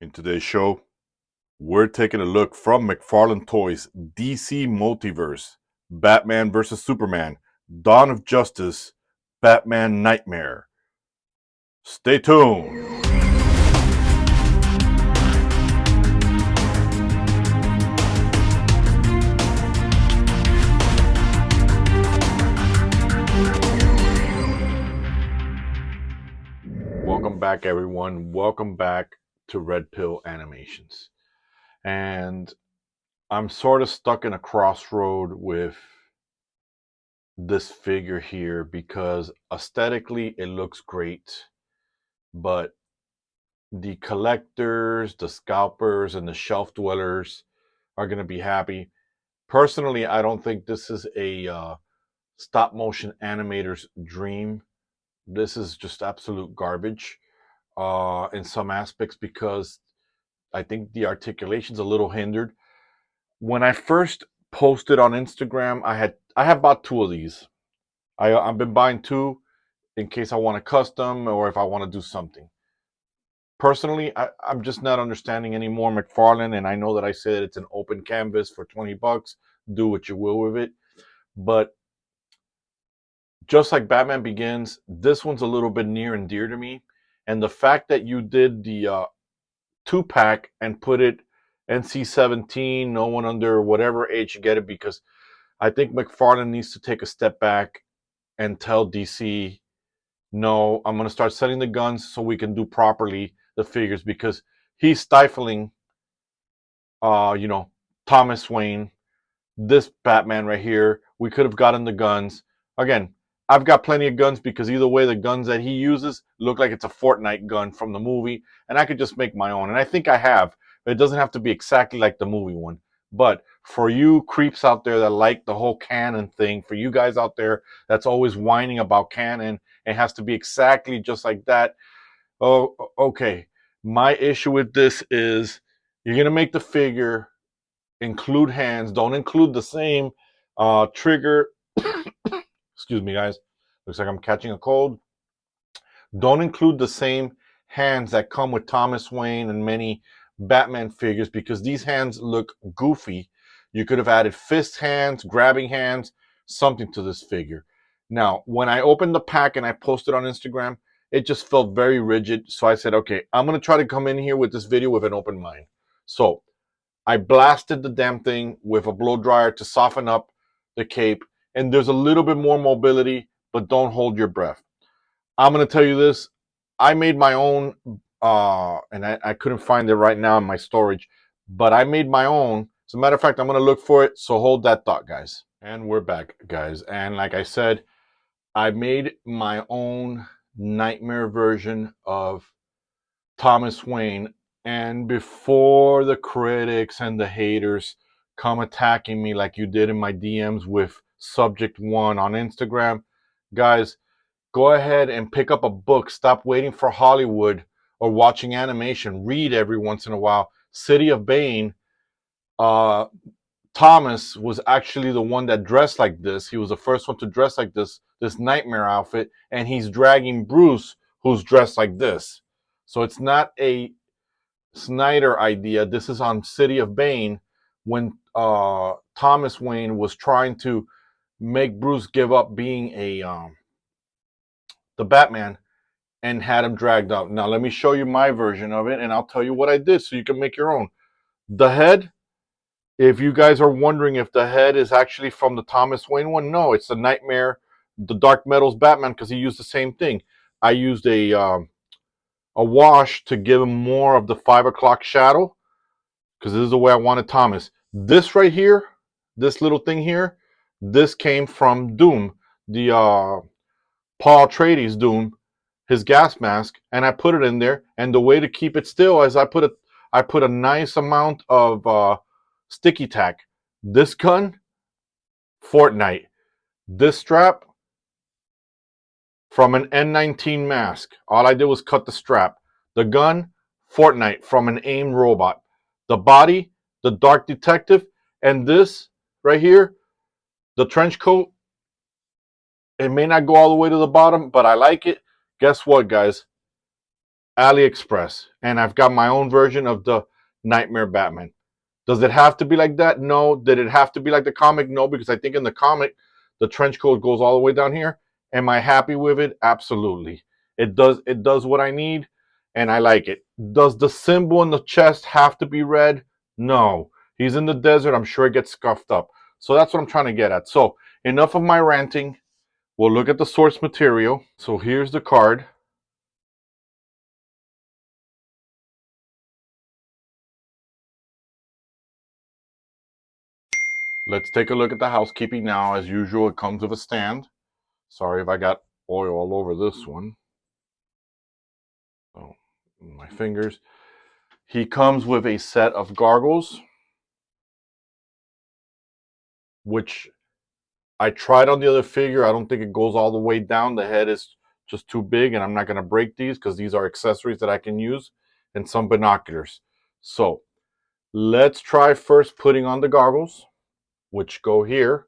In today's show, we're taking a look from McFarlane Toys' DC Multiverse, Batman vs. Superman, Dawn of Justice, Batman Knightmare. Stay tuned. Welcome back, everyone. Welcome back to R.P.Animations. And I'm sort of stuck in a crossroad with this figure here because aesthetically it looks great, but the collectors, the scalpers, and the shelf dwellers are going to be happy. Personally, I don't think this is a stop motion animator's dream. This is just absolute garbage in some aspects because I think the articulation's a little hindered. When I first posted on Instagram, I have bought two of these. I've been buying two in case I want a custom or if I want to do something. Personally, I'm just not understanding anymore McFarlane, and I know that I said it's an open canvas for 20 bucks. Do what you will with it. But just like Batman Begins, this one's a little bit near and dear to me. And the fact that you did the two-pack and put it NC-17, no one under whatever age you get it, because I think McFarlane needs to take a step back and tell DC, no, I'm going to start selling the guns so we can do properly the figures, because he's stifling, Thomas Wayne, this Batman right here. We could have gotten the guns. Again, I've got plenty of guns because either way, the guns that he uses look like it's a Fortnite gun from the movie, and I could just make my own. And I think I have, but it doesn't have to be exactly like the movie one. But for you creeps out there that like the whole canon thing, for you guys out there that's always whining about canon, it has to be exactly just like that. Oh, okay. My issue with this is you're going to make the figure include hands. Don't include the same trigger. Excuse me, guys. Looks like I'm catching a cold. Don't include the same hands that come with Thomas Wayne and many Batman figures because these hands look goofy. You could have added fist hands, grabbing hands, something to this figure. Now, when I opened the pack and I posted on Instagram, it just felt very rigid. So I said, okay, I'm going to try to come in here with this video with an open mind. So I blasted the damn thing with a blow dryer to soften up the cape. And there's a little bit more mobility, but don't hold your breath. I'm going to tell you this. I made my own, and I couldn't find it right now in my storage, but I made my own. As a matter of fact, I'm going to look for it. So hold that thought, guys. And we're back, guys. And like I said, I made my own Knightmare version of Thomas Wayne. And before the critics and the haters come attacking me like you did in my DMs with Subject One on Instagram, guys, go ahead and pick up a book. Stop waiting for Hollywood or watching animation. Read every once in a while. City of Bane, Thomas was actually the one that dressed like this. He was the first one to dress like this Knightmare outfit, and he's dragging Bruce, who's dressed like this. So it's not a Snyder idea. This is on City of Bane when Thomas Wayne was trying to make Bruce give up being the Batman and had him dragged out. Now let me show you my version of it, and I'll tell you what I did so you can make your own. The head, if you guys are wondering if the head is actually from the Thomas Wayne one, no, it's the Knightmare, the Dark Metals Batman, because he used the same thing. I used a wash to give him more of the 5 o'clock shadow, because this is the way I wanted Thomas. This right here, this little thing here, this came from Doom, the Paul Atreides Doom, his gas mask, and I put it in there. And the way to keep it still is I put a nice amount of sticky tack. This gun, Fortnite. This strap, from an N19 mask. All I did was cut the strap. The gun, Fortnite, from an AIM robot. The body, the Dark Detective, and this right here, the trench coat. It may not go all the way to the bottom, but I like it. Guess what, guys? AliExpress, and I've got my own version of the Knightmare Batman. Does it have to be like that? No. Did it have to be like the comic? No, because I think in the comic, the trench coat goes all the way down here. Am I happy with it? Absolutely. It does. It does what I need, and I like it. Does the symbol in the chest have to be red? No. He's in the desert. I'm sure it gets scuffed up. So that's what I'm trying to get at. So enough of my ranting. We'll look at the source material. So here's the card. Let's take a look at the housekeeping now. As usual, it comes with a stand. Sorry if I got oil all over this one. So, my fingers. He comes with a set of gargles, which I tried on the other figure. I don't think it goes all the way down. The head is just too big, and I'm not going to break these because these are accessories that I can use, and some binoculars. So, let's try first putting on the goggles, which go here.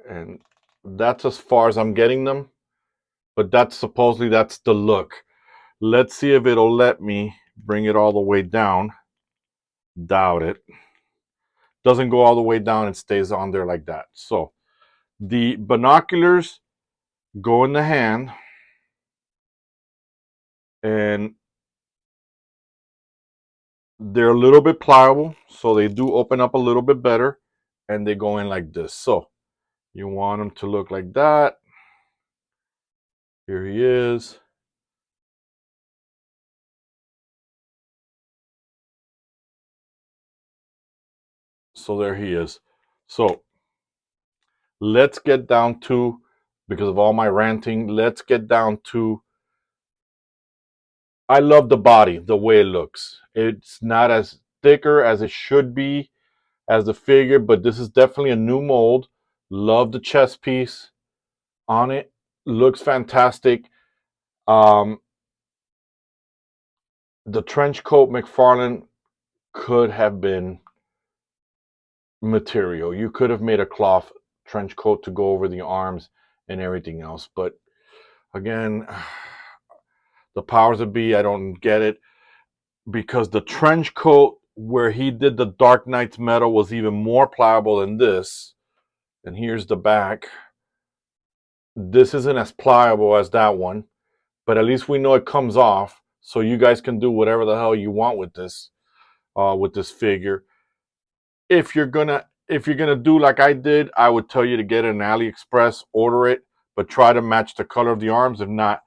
And that's as far as I'm getting them, but that's supposedly that's the look. Let's see if it'll let me bring it all the way down. Doubt it. Doesn't go all the way down, it stays on there like that. So the binoculars go in the hand, and they're a little bit pliable, so they do open up a little bit better, and they go in like this. So you want them to look like that. Here he is. So there he is. So let's get down to, because of all my ranting, let's get down to, I love the body, the way it looks. It's not as thicker as it should be as the figure, but this is definitely a new mold. Love the chest piece on it. Looks fantastic. Um, the trench coat McFarlane could have been material. You could have made a cloth trench coat to go over the arms and everything else. But again, the powers that be, I don't get it, because the trench coat where he did the Dark Knight's metal was even more pliable than this. And here's the back. This isn't as pliable as that one, but at least we know it comes off, so you guys can do whatever the hell you want with this figure. If you're gonna do like I did, I would tell you to get it in AliExpress, order it, but try to match the color of the arms. If not,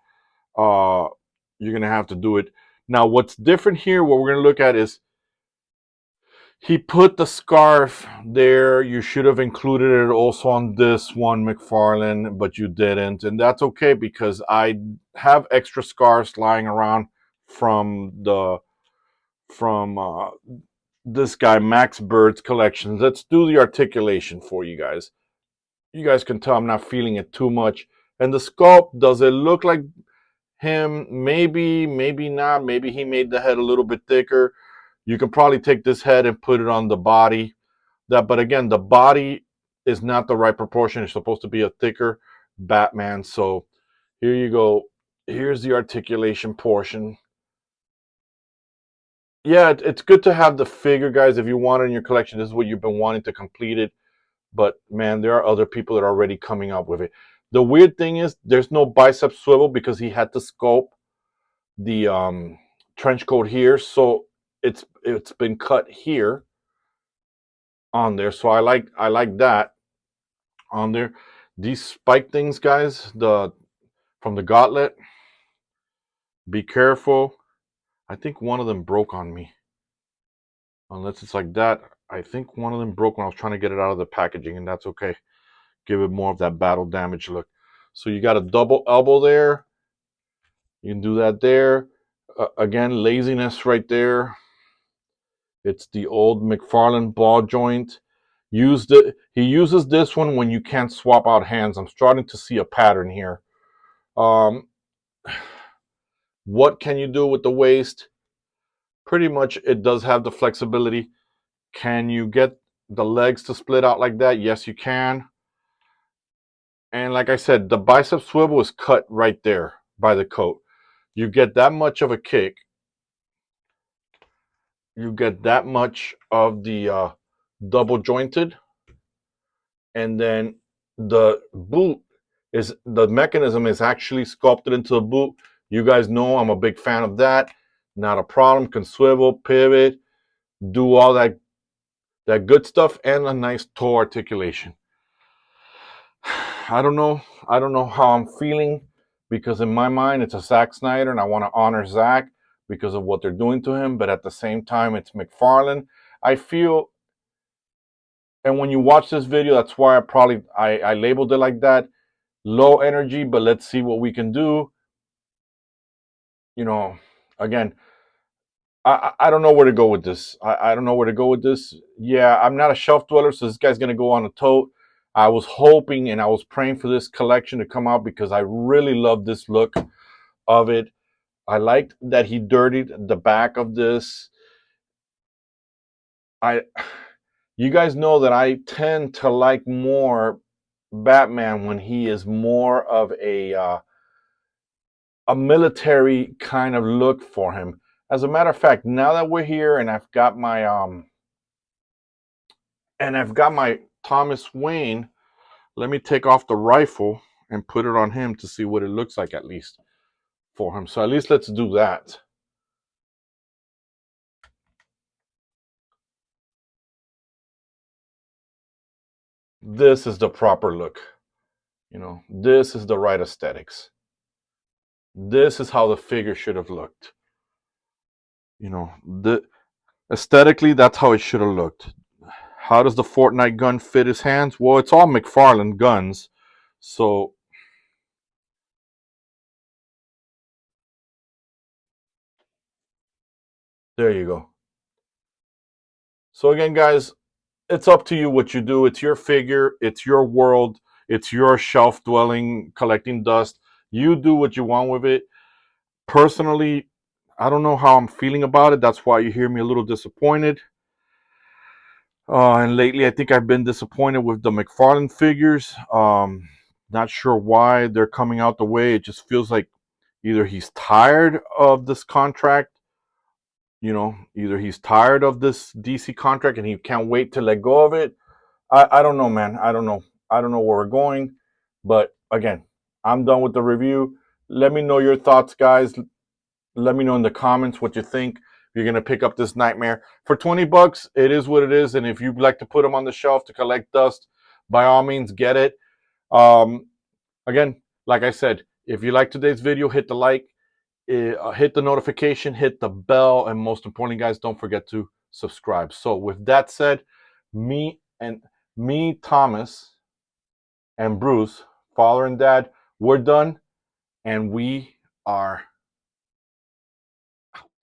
uh, you're gonna have to do it. Now, what's different here, what we're gonna look at is he put the scarf there. You should have included it also on this one, McFarlane, but you didn't, and that's okay because I have extra scarves lying around from this guy Max Bird's collections. Let's do the articulation for you guys. You guys can tell I'm not feeling it too much. And the sculpt, does it look like him? Maybe, maybe not. Maybe he made the head a little bit thicker. You can probably take this head and put it on the body. But again, the body is not the right proportion. It's supposed to be a thicker Batman. So here you go. Here's the articulation portion. Yeah, it's good to have the figure, guys. If you want it in your collection, this is what you've been wanting to complete it. But man, there are other people that are already coming up with it. The weird thing is there's no bicep swivel because he had to sculpt the trench coat here, so it's been cut here on there. So I like that on there. These spike things, guys, the from the gauntlet. Be careful. I think one of them broke on me. Unless it's like that. I think one of them broke when I was trying to get it out of the packaging, and that's okay. Give it more of that battle damage look. So you got a double elbow there. You can do that there. Again, laziness right there. It's the old McFarlane ball joint. He uses this one when you can't swap out hands. I'm starting to see a pattern here. Um, what can you do with the waist? Pretty much it does have the flexibility. Can you get the legs to split out like that? Yes, you can. And like I said, the bicep swivel is cut right there by the coat. You get that much of a kick. You get that much of the double jointed. And then the boot is, the mechanism is actually sculpted into the boot. You guys know I'm a big fan of that. Not a problem. Can swivel, pivot, do all that good stuff, and a nice toe articulation. I don't know. I don't know how I'm feeling, because in my mind it's a Zack Snyder, and I want to honor Zack because of what they're doing to him. But at the same time, it's McFarlane. I feel, and when you watch this video, that's why I labeled it like that. Low energy, but let's see what we can do. You know, again, I don't know where to go with this. I don't know where to go with this. Yeah, I'm not a shelf dweller, so this guy's gonna go on a tote. I was hoping and I was praying for this collection to come out because I really love this look of it. I liked that he dirtied the back of this. You guys know that I tend to like more Batman when he is more of a military kind of look for him. As a matter of fact, now that we're here and I've got my Thomas Wayne, let me take off the rifle and put it on him to see what it looks like, at least for him. So at least let's do that. This is the proper look. This is the right aesthetics. This is how the figure should have looked. The aesthetically, that's how it should have looked. How does the Fortnite gun fit his hands? Well, it's all McFarlane guns. So there you go. So again, guys, it's up to you what you do. It's your figure. It's your world. It's your shelf dwelling, collecting dust. You do what you want with it. Personally, I don't know how I'm feeling about it. That's why you hear me a little disappointed. And lately, I think I've been disappointed with the McFarlane figures. Not sure why they're coming out the way. It just feels like either he's tired of this contract, either he's tired of this DC contract and he can't wait to let go of it. I don't know, man. I don't know. I don't know where we're going. But again, I'm done with the review. Let me know your thoughts, guys. Let me know in the comments what you think. You're going to pick up this Knightmare. For 20 bucks, it is what it is. And if you'd like to put them on the shelf to collect dust, by all means, get it. Again, like I said, if you like today's video, hit the like, hit the notification, hit the bell, and most importantly, guys, don't forget to subscribe. So with that said, me, Thomas, and Bruce, father and dad, we're done, and we are